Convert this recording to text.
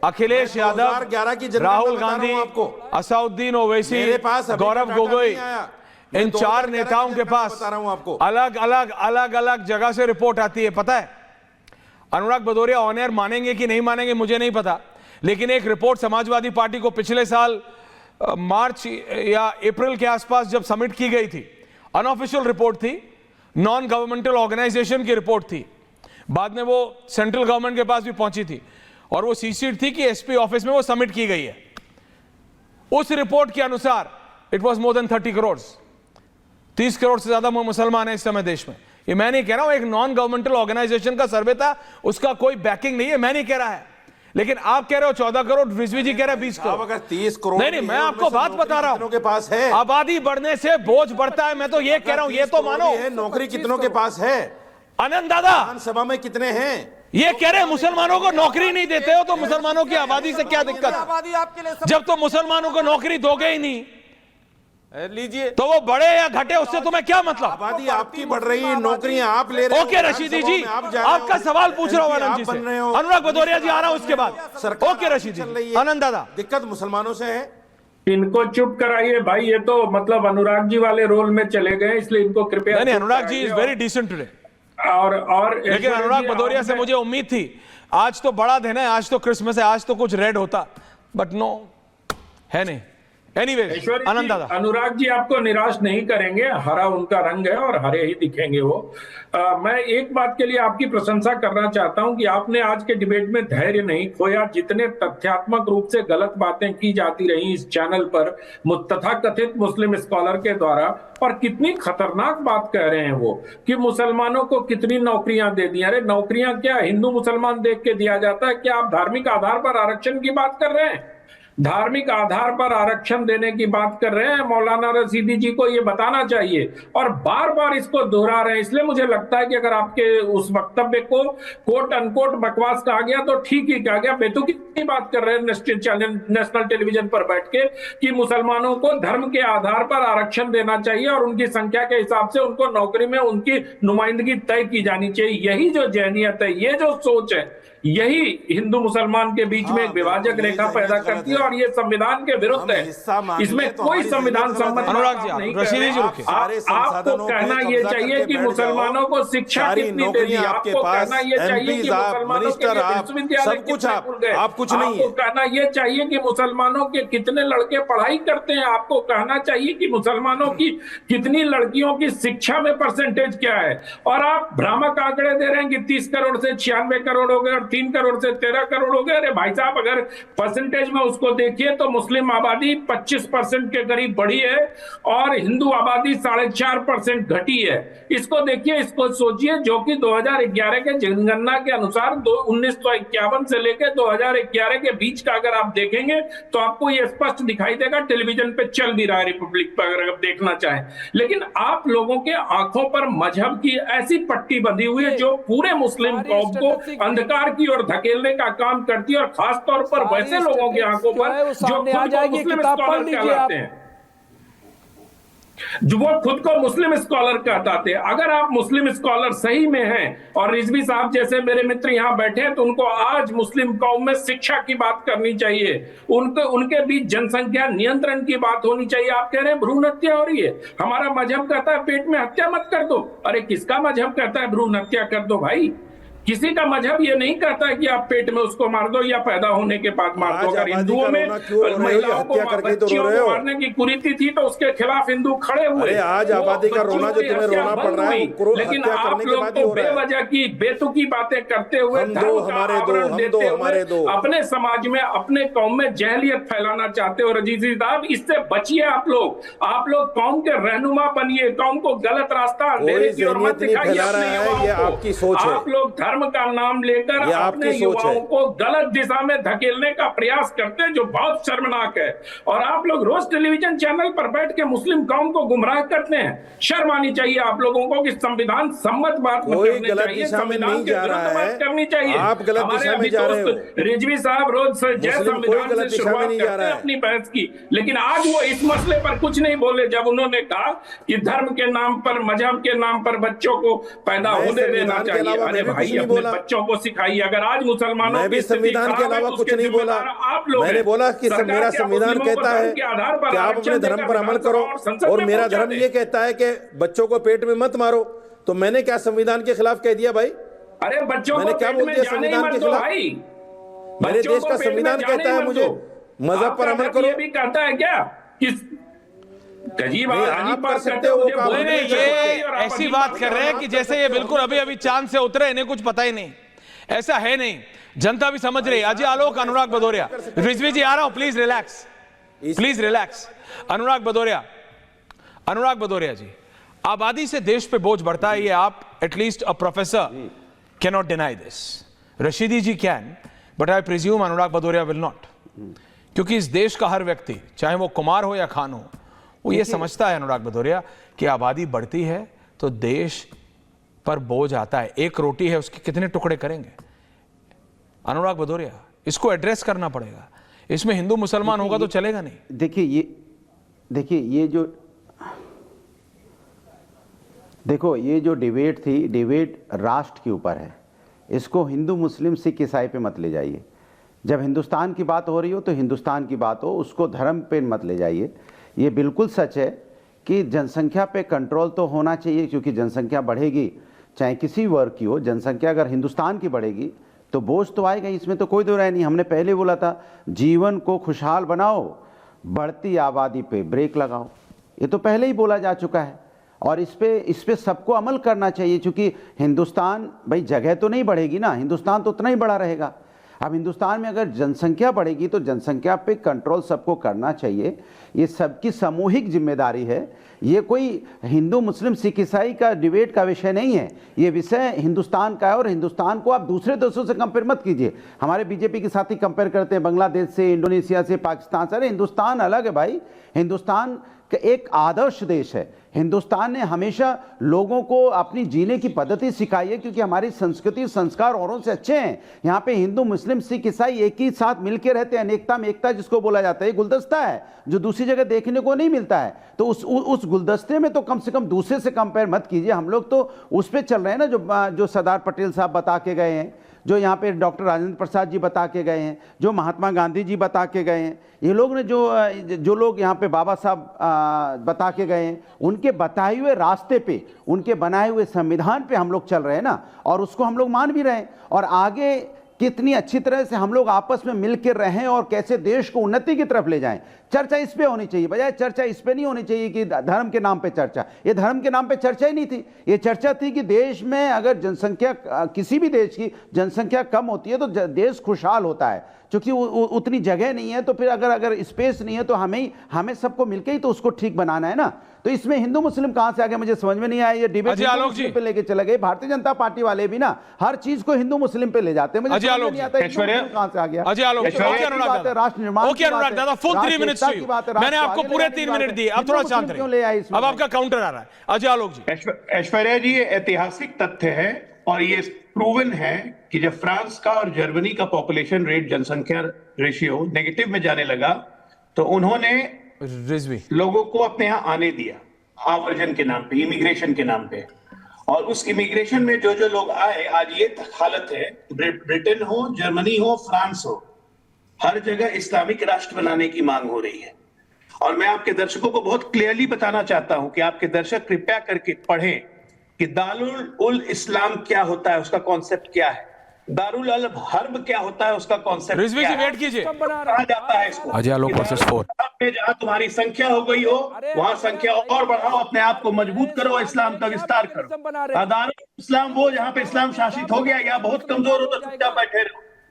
अखिलेश यादव, 2011 की जनगणना राहुल बता रहा गांधी, हूं आपको। असदुद्दीन ओवैसी, मेरे पास अभी गौरव डाटा गोगोई, नहीं आया। इन मैं 4 2011 नेताओं की के जनगणना पास बता रहा हूं आपको। अलग अलग जगह से रिपोर्ट आती है। पता है, अनुराग भदौरिया ऑन एयर मानेंगे कि नहीं मानेंगे मुझे नहीं पता, लेकिन एक रिपोर्ट समाजवादी पार्टी को पिछले साल मार्च या अप्रैल के आसपास जब सबमिट की गई थी, अनऑफिशियल रिपोर्ट थी, नॉन गवर्नमेंटल ऑर्गेनाइजेशन की रिपोर्ट थी, बाद में वो सेंट्रल गवर्नमेंट के पास भी पहुंची थी और वो सीसीड थी कि एसपी ऑफिस में वो सबमिट की गई है। उस रिपोर्ट के अनुसार it was more than 30 crore, 30 crore से ज्यादा मुसलमान है इस समय देश में। ये मैं नहीं कह रहा हूं, एक नॉन गवर्नमेंटल ऑर्गेनाइजेशन का सर्वे था, उसका कोई बैकिंग नहीं है, मैं नहीं कह रहा है। लेकिन आप कह रहे हो 14 करोड़, रिजवी जी कह रहे हैं 20 करोड़। अगर 30 करोड़ नहीं, मैं आपको बात बता रहा हूं, के पास है, आबादी बढ़ने से बोझ बढ़ता है। मैं तो ये कह रहा हूं, ये तो मानो। नौकरी कितनों के पास है? आनंद दादा विधानसभा में कितने हैं? ये कह रहे हैं मुसलमानों को नौकरी नहीं देते हो, तो मुसलमानों की आबादी से क्या दिक्कत है? आबादी आपके लिए जब तो मुसलमानों को नौकरी दोगे ही नहीं, लीजिए, तो वो बढ़े या घटे उससे तुम्हें क्या मतलब? आबादी आपकी बढ़ रही है, नौकरियां आप ले रहे हो। ओके रशीदी जी, आपका सवाल पूछ रहा हूं आनंद जी से। अनुराग भदौरिया जी आ रहा हूं उसके बाद। ओके रशीदी जी, आनंद दादा, दिक्कत मुसलमानों से है। इनको चुप कराइए भाई, ये तो मतलब अनुराग जी वाले रोल में चले गए, इसलिए इनको कृपया। नहीं, Anurag ji is very decent today. और लेकिन अनुराग भदौरिया से मुझे उम्मीद थी, आज तो बड़ा दिन है, आज तो क्रिसमस है, आज तो कुछ रेड होता, बट नो, है नहीं। एनीवे, आनंद दादा, अनुराग जी आपको निराश नहीं करेंगे, हरा उनका रंग है और हरे ही दिखेंगे वो। मैं एक बात के लिए आपकी प्रशंसा करना चाहता हूं कि आपने आज के डिबेट में धैर्य नहीं खोया। जितने तथ्यात्मक रूप से गलत बातें की जाती रही इस चैनल पर तथाकथित मुस्लिम स्कॉलर के द्वारा, और कितनी खतरनाक बात कह रहे हैं वो कि मुसलमानों को कितनी नौकरियां दे दी। अरे नौकरियां क्या हिंदू मुसलमान देख के दिया जाता है? क्या आप धार्मिक आधार पर आरक्षण की बात कर रहे हैं? धार्मिक आधार पर आरक्षण देने की बात कर रहे हैं। मौलाना रशीदी जी को ये बताना चाहिए, और बार बार इसको दोहरा रहे हैं। इसलिए मुझे लगता है कि अगर आपके उस वक्तव्य को कोट अनकोट बकवास कहा गया तो ठीक ही कहा गया। बेतुकी बात कर रहे हैं नेशनल टेलीविजन पर बैठ के कि मुसलमानों को धर्म के आधार पर आरक्षण देना चाहिए और उनकी संख्या के हिसाब से उनको नौकरी में उनकी नुमाइंदगी तय की जानी चाहिए। यही जो जहनियत है, ये जो सोच है, यही हिंदू मुसलमान के बीच में एक विभाजक रेखा पैदा करती है और ये संविधान के विरुद्ध है। इसमें कोई संविधान सम्मत अनुराग जी, नहीं रशीदी जी रुकिए। आपको कहना ये चाहिए कि मुसलमानों को शिक्षा कितनी दे दी, आपको कहना ये चाहिए कि मुसलमानों के विश्वविद्यालय आप कुछ नहीं, आपको कहना ये चाहिए कि मुसलमानों के कितने लड़के पढ़ाई करते हैं, आपको कहना चाहिए कि मुसलमानों की कितनी लड़कियों की शिक्षा में परसेंटेज क्या है, और आप भ्रामक आंकड़े दे रहे हैं कि 30 करोड़ से 96 करोड़ हो गए और 3 करोड़ से 13 करोड़ हो गए। अरे भाई साहब, अगर परसेंटेज में उसको देखिए तो मुस्लिम आबादी 25% के करीब बढ़ी है और हिंदू आबादी 4.5% घटी है। इसको देखिए, इसको सोचिए, जो कि 2011 के जनगणना के अनुसार 1951 से लेकर 2011 के बीच का अगर आप देखेंगे तो आपको यह स्पष्ट दिखाई देगा। टेलीविजन पे चल भी रहा है रिपब्लिक पर, अगर आप देखना चाहें। लेकिन आप लोगों के आंखों पर मजहब की ऐसी पट्टी बंधी हुई है जो पूरे मुस्लिम कौम को अंधकार की ओर धकेलने का काम करती है, और खास तौर पर वैसे लोगों की आंखों पर जो खुद को मुस्लिम स्कॉलर कहलाते हैं, जो वो खुद को मुस्लिम स्कॉलर कहते हैं। अगर आप मुस्लिम स्कॉलर सही में हैं और रिजवी साहब जैसे मेरे मित्र यहां बैठे हैं, तो उनको आज मुस्लिम कौम में शिक्षा की बात करनी चाहिए, उनके बीच जनसंख्या नियंत्रण की बात होनी चाहिए। आप कह रहे हैं भ्रूण हत्या हो रही है, हमारा मजहब कहता है पेट में हत्या मत कर दो। अरे किसका मजहब कहता है भ्रूण हत्या कर दो भाई? किसी का मजहब ये नहीं कहता है कि आप पेट में उसको मार दो या पैदा होने के बाद मार दो। अगर हिंदुओं में महिलाओं को, बच्चियों को मारने की कुरीति थी तो उसके खिलाफ हिंदू खड़े हुए। आज आबादी का रोना जो तुम्हें रोना पड़ रहा है, लेकिन आप लोग तो बेवजह की बेतुकी बातें करते हुए अपने समाज में, अपने कौम में जहलियत फैलाना चाहते हो। रजीजी साहब, इससे बचिए आप लोग। आप लोग कौम के रहनुमा बनिए, कौम को गलत रास्ता देने की ओर मत दिखाइए अपने युवाओं को। आप लोग धर्म का नाम लेकर अपने युवाओं को गलत दिशा में धकेलने का प्रयास करते हैं, जो बहुत शर्मनाक है। और आप लोग रोज टेलीविजन चैनल पर बैठ के मुस्लिम कौम को गुमराह करते हैं। शर्म आनी चाहिए आप लोगों को कि संविधान सम्मत बात करनी चाहिए, संविधान के विरुद्ध बात करनी चाहिए। आप गलत दिशा में जा रहे हो। रिजवी साहब रोज जय संविधान से शुरुआत करते हैं अपनी बहस की, लेकिन आज वो इस मसले पर कुछ नहीं बोले जब उन्होंने कहा कि धर्म के नाम पर, मजहब के नाम पर बच्चों को पैदा होने देना चाहिए। अरे भाई, नहीं अपने बोला। बच्चों को सिखाइए। अगर आज मुसलमानों मैं भी की स्थिति संविधान के खराब है, अलावा तो कुछ उसके नहीं बोला। जिम्मेदार आप लोग मैंने हैं। बोला कि सरकार मेरा क्या संविधान मुस्लिमों को कहता है धर्म के आधार पर कि आप आरक्षण अपने धर्म देकर पर अमल विधानसभा करो, और संसद और में मेरा पहुंचा धर्म दे। ये कहता है कि बच्चों को पेट में मत मारो। तो मैंने क्या संविधान के खिलाफ कह दिया भाई? अरे बच्चों मैंने को क्या पेट बोल में दिया जाने ही संविधान मत के दो खिलाफ? भाई। मेरे बच्चों देश को का पेट में संविधान जाने कहता ही है मत मुझे दो। मजहब पर आपका अमल धर्म करो। ये भी कहता है क्या? किस अजीब नहीं, अजीब आप बात कर सकते करते हो, हो, वो मुझे काम बोलने नहीं नहीं नहीं कर ये सकते और आप ऐसी अजीब बात बात कर रहे हैं कि जैसे ये बिल्कुल अभी अभी चांद से उतरे, इन्हें कुछ पता ही नहीं। ऐसा है नहीं, जनता भी समझ रही है। अजय आलोक, अनुराग भदौरिया, रिजवी जी आ रहा हूं, please relax, please relax. Anurag Bhadauria ji, आबादी से देश पे बोझ बढ़ता है, ये आप at least a professor can not deny this. Rashidi ji can, but I presume Anurag Bhadauria will not, क्योंकि इस देश का हर व्यक्ति, चाहे वो कुमार हो या खान हो, वो ये समझता है अनुराग भदौरिया कि आबादी बढ़ती है तो देश पर बोझ आता है। एक रोटी है, उसके कितने टुकड़े करेंगे? अनुराग भदौरिया, इसको एड्रेस करना पड़ेगा। इसमें हिंदू मुसलमान होगा तो चलेगा नहीं। देखो ये जो डिबेट थी, डिबेट राष्ट्र के ऊपर है। इसको हिंदू मुस्लिम सिख ईसाई पे मत ले जाइए। जब हिंदुस्तान की बात हो रही हो तो हिंदुस्तान की बात हो, उसको धर्म पे मत ले जाइए। ये बिल्कुल सच है कि जनसंख्या पे कंट्रोल तो होना चाहिए, क्योंकि जनसंख्या बढ़ेगी, चाहे किसी वर्ग की हो। जनसंख्या अगर हिंदुस्तान की बढ़ेगी तो बोझ तो आएगा, इसमें तो कोई दो राय नहीं। हमने पहले बोला था, जीवन को खुशहाल बनाओ, बढ़ती आबादी पे ब्रेक लगाओ। ये तो पहले ही बोला जा चुका है, और इस पे सबको अमल करना चाहिए, क्योंकि हिंदुस्तान, भाई जगह तो नहीं बढ़ेगी ना, हिंदुस्तान तो उतना ही बड़ा रहेगा। अब हिंदुस्तान में अगर जनसंख्या बढ़ेगी तो जनसंख्या पे कंट्रोल सबको करना चाहिए। ये सबकी सामूहिक जिम्मेदारी है। ये कोई हिंदू मुस्लिम सिख ईसाई का डिबेट का विषय नहीं है, ये विषय हिंदुस्तान का है। और हिंदुस्तान को आप दूसरे देशों से कंपेयर मत कीजिए। हमारे बीजेपी के साथी कंपेयर करते हैं बांग्लादेश से, इंडोनेशिया से, पाकिस्तान से। अरे हिंदुस्तान अलग है भाई। हिंदुस्तान एक आदर्श देश है। हिंदुस्तान ने हमेशा लोगों को अपनी जीने की पद्धति सिखाई है, क्योंकि हमारी संस्कृति संस्कार औरों से अच्छे हैं। यहाँ पे हिंदू मुस्लिम सिख ईसाई एक ही साथ मिलकर रहते हैं। अनेकता में एकता जिसको बोला जाता है, गुलदस्ता है जो दूसरी जगह देखने को नहीं मिलता है। तो उस गुलदस्ते में तो कम से कम दूसरे से कंपेयर मत कीजिए। हम लोग तो उस पर चल रहे हैं ना, जो सरदार पटेल साहब बता के गए हैं, जो यहाँ पे डॉक्टर राजेंद्र प्रसाद जी बता के गए हैं, जो महात्मा गांधी जी बता के गए हैं। ये लोग ने जो लोग यहाँ पे बाबा साहब बता के गए हैं, उनके बताए हुए रास्ते पे, उनके बनाए हुए संविधान पे हम लोग चल रहे हैं ना, और उसको हम लोग मान भी रहे हैं। और आगे कितनी अच्छी तरह से हम लोग आपस में मिलकर रहें और कैसे देश को उन्नति की तरफ ले जाएं, चर्चा इस पे होनी चाहिए। बजाय चर्चा इस पे नहीं होनी चाहिए कि धर्म के नाम पे चर्चा। ये धर्म के नाम पे चर्चा ही नहीं थी। ये चर्चा थी कि देश में अगर जनसंख्या, किसी भी देश की जनसंख्या कम होती है तो देश खुशहाल होता है, क्योंकि उतनी जगह नहीं है। तो फिर अगर स्पेस नहीं है तो हमें सबको मिलकर ही तो उसको ठीक बनाना है ना। तो इसमें हिंदू मुस्लिम कहां से आ गया, मुझे समझ में नहीं आया। ये डिबेट पे लेके चले गए भारतीय जनता पार्टी वाले भी ना, हर चीज को हिंदू मुस्लिम पे ले जाते हैं। मुझे समझ नहीं आता कहां से आ गया। अजय आलोक, राष्ट्र निर्माण, ओके अनुराग दादा, फुल 3 मिनट्स की बात है। मैंने आपको पूरे 3 मिनट दिए, अब थोड़ा शांत रहिए। अब आपका काउंटर आ रहा है। अजय आलोक जी। ऐश्वर्या जी, ये ऐतिहासिक तथ्य है और ये प्रूवन है कि जब फ्रांस का और जर्मनी का पॉपुलेशन रेट, जनसंख्या रेशियो नेगेटिव में जाने लगा, तो उन्होंने रिजवी लोगों को अपने यहां आने दिया, आवर्जन के नाम पे, इमिग्रेशन के नाम पे। और उस इमिग्रेशन में जो लोग आए, आज ये हालत है, ब्रिटेन हो, जर्मनी हो, फ्रांस हो, हर जगह इस्लामिक राष्ट्र बनाने की मांग हो रही है। और मैं आपके दर्शकों को बहुत क्लियरली बताना चाहता हूं कि आपके दर्शक कृपया करके पढ़ें कि दारुल उल इस्लाम क्या होता है, उसका कॉन्सेप्ट क्या है, दारुल अल हर्ब क्या होता है, उसका कॉन्सेप्ट रिजवी जी वेट कीजिए, कहा जाता है इसको। अजय आलोक वर्सेस 4। जहां तुम्हारी संख्या हो गई हो वहां संख्या और बढ़ाओ, अपने आप को मजबूत करो, इस्लाम का विस्तार करो। दारुल इस्लाम वो जहां पे इस्लाम शासित हो गया, या बहुत कमजोर हो तो चुपचाप बैठे रहो।